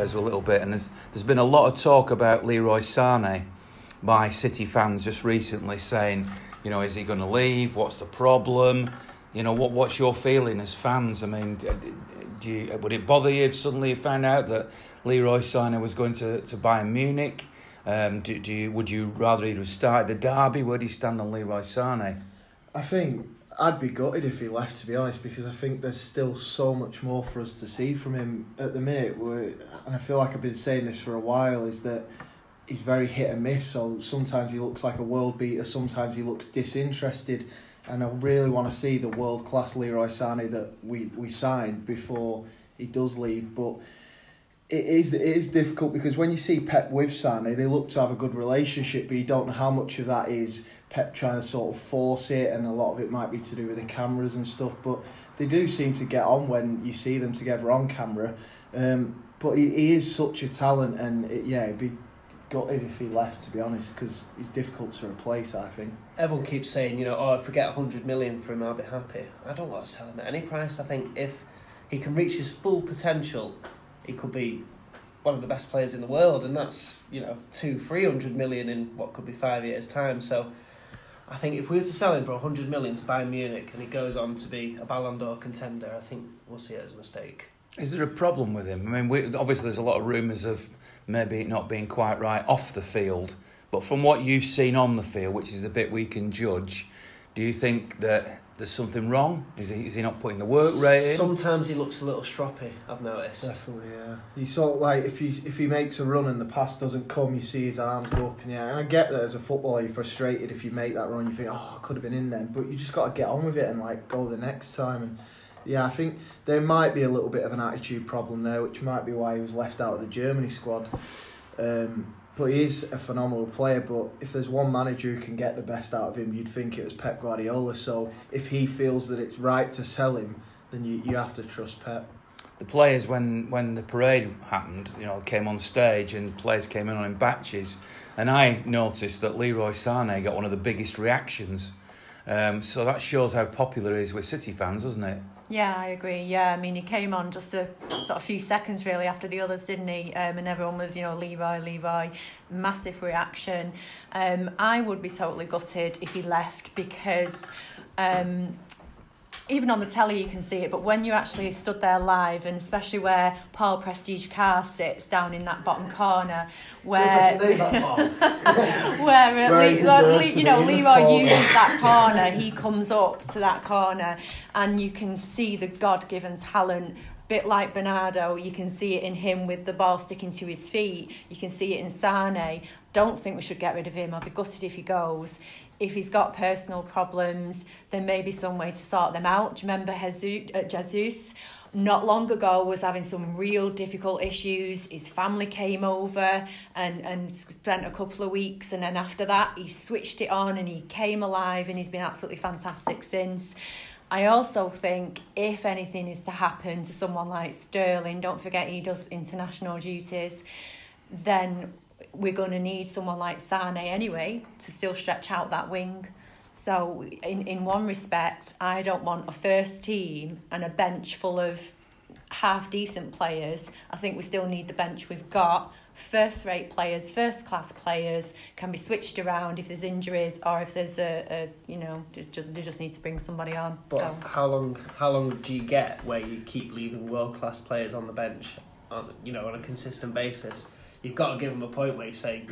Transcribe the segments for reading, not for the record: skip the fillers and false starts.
Spurs a little bit, and there's been a lot of talk about Leroy Sane by City fans just recently, saying, is he going to leave? What's the problem? What's your feeling as fans? I mean, would it bother you if suddenly you found out that Leroy Sane was going to Bayern Munich? Would you rather he'd have started the derby? Where do you stand on Leroy Sane? I think I'd be gutted if he left, to be honest, because I think there's still so much more for us to see from him at the minute. And I feel like I've been saying this for a while, is that he's very hit and miss. So sometimes he looks like a world beater, sometimes he looks disinterested. And I really want to see the world-class Leroy Sane that we signed before he does leave. But it is difficult, because when you see Pep with Sane, they look to have a good relationship, but you don't know how much of that is Pep trying to sort of force it, and a lot of it might be to do with the cameras and stuff. But they do seem to get on when you see them together on camera. But he is such a talent, and it'd be gutted if he left, to be honest, because he's difficult to replace, I think. Everyone keeps saying, if we get 100 million for him, I'll be happy. I don't want to sell him at any price. I think if he can reach his full potential, he could be one of the best players in the world, and that's 200-300 million in what could be 5 years' time. So I think if we were to sell him for 100 million to Bayern Munich and he goes on to be a Ballon d'Or contender, I think we'll see it as a mistake. Is there a problem with him? I mean, obviously there's a lot of rumours of maybe it not being quite right off the field, but from what you've seen on the field, which is the bit we can judge, do you think that there's something wrong? Is he not putting the work rate in? Sometimes he looks a little stroppy, I've noticed. Definitely, yeah. You sort of like, if he makes a run and the pass doesn't come, you see his arms go up in the air. And I get that as a footballer, you're frustrated if you make that run, you think, I could have been in then. But you just got to get on with it and go the next time. And yeah, I think there might be a little bit of an attitude problem there, which might be why he was left out of the Germany squad. But he is a phenomenal player. But if there's one manager who can get the best out of him, you'd think it was Pep Guardiola. So if he feels that it's right to sell him, then you have to trust Pep. The players, when the parade happened, came on stage and players came in on in batches, and I noticed that Leroy Sane got one of the biggest reactions. So that shows how popular he is with City fans, doesn't it? Yeah, I agree. Yeah, I mean, he came on just a few seconds really after the others, didn't he? And everyone was, Leroy, massive reaction. I would be totally gutted if he left, because even on the telly you can see it, but when you actually stood there live, and especially where Paul Prestige Carr sits down in that bottom corner, where Leroy uses that corner, he comes up to that corner, and you can see the God-given talent. Bit like Bernardo, you can see it in him with the ball sticking to his feet. You can see it in Sane. Don't think we should get rid of him. I'll be gutted if he goes. If he's got personal problems, there may be some way to sort them out. Do you remember Jesus? Not long ago was having some real difficult issues. His family came over and spent a couple of weeks, and then after that he switched it on and he came alive, and he's been absolutely fantastic since. I also think if anything is to happen to someone like Sterling, don't forget he does international duties, then we're going to need someone like Sane anyway to still stretch out that wing. So in one respect, I don't want a first team and a bench full of half-decent players. I think we still need the bench we've got. First-rate players, first-class players can be switched around if there's injuries, or if there's they just need to bring somebody on. But so. How long do you get where you keep leaving world-class players on the bench on a consistent basis? You've got to give them a point where you say,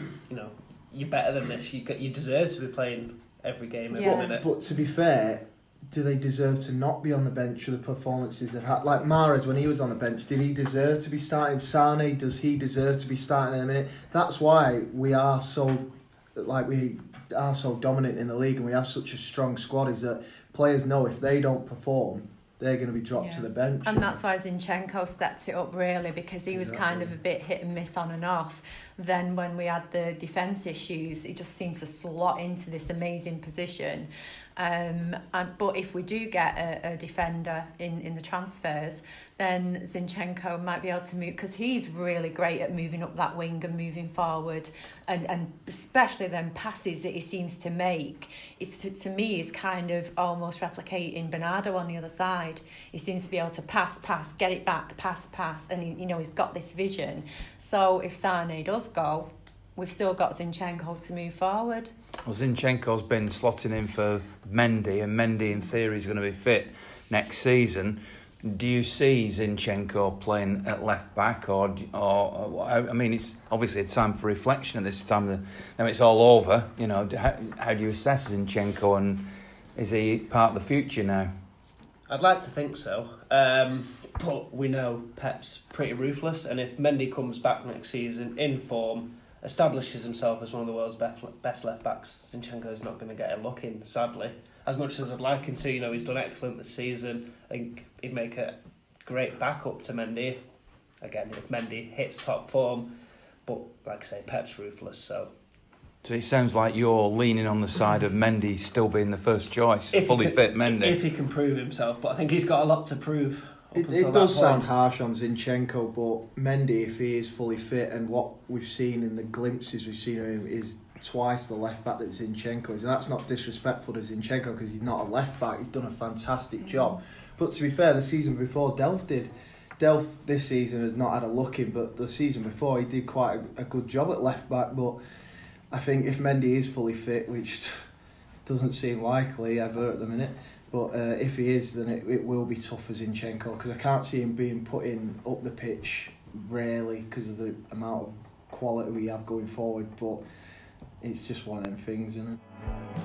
you're better than this. You deserve to be playing every game, every minute. But to be fair, do they deserve to not be on the bench for the performances they've had? Like Mahrez, when he was on the bench, did he deserve to be starting? Sane, does he deserve to be starting in a minute? That's why we are so dominant in the league, and we have such a strong squad, is that players know if they don't perform, they're going to be dropped to the bench. And that's why Zinchenko stepped it up, really, because he was kind of a bit hit and miss on and off. Then when we had the defence issues, he just seemed to slot into this amazing position. But if we do get a defender in the transfers, then Zinchenko might be able to move, because he's really great at moving up that wing and moving forward, and especially them passes that he seems to make. It's to me is kind of almost replicating Bernardo on the other side. He seems to be able to pass, get it back, pass, and he's got this vision. So if Sane does go, we've still got Zinchenko to move forward. Well, Zinchenko's been slotting in for Mendy, and Mendy in theory is going to be fit next season. Do you see Zinchenko playing at left back, or I mean, it's obviously a time for reflection at this time. Now it's all over. How do you assess Zinchenko, and is he part of the future now? I'd like to think so, but we know Pep's pretty ruthless, and if Mendy comes back next season in form, establishes himself as one of the world's best left backs, Zinchenko is not going to get a look in, sadly. As much as I'd like him to, he's done excellent this season. I think he'd make a great backup to Mendy if Mendy hits top form. But like I say, Pep's ruthless, so it sounds like you're leaning on the side of Mendy still being the first choice, fully fit Mendy. If he can prove himself, but I think he's got a lot to prove. It does sound harsh on Zinchenko, but Mendy, if he is fully fit, and what we've seen in the glimpses we've seen of him, is twice the left back that Zinchenko is, and that's not disrespectful to Zinchenko because he's not a left back. He's done a fantastic job. But to be fair, the season before Delph this season has not had a look in, but the season before he did quite a good job at left back. But I think if Mendy is fully fit, which doesn't seem likely ever at the minute, but if he is, then it will be tough for Zinchenko, because I can't see him being put in up the pitch rarely because of the amount of quality we have going forward. But it's just one of them things, isn't it?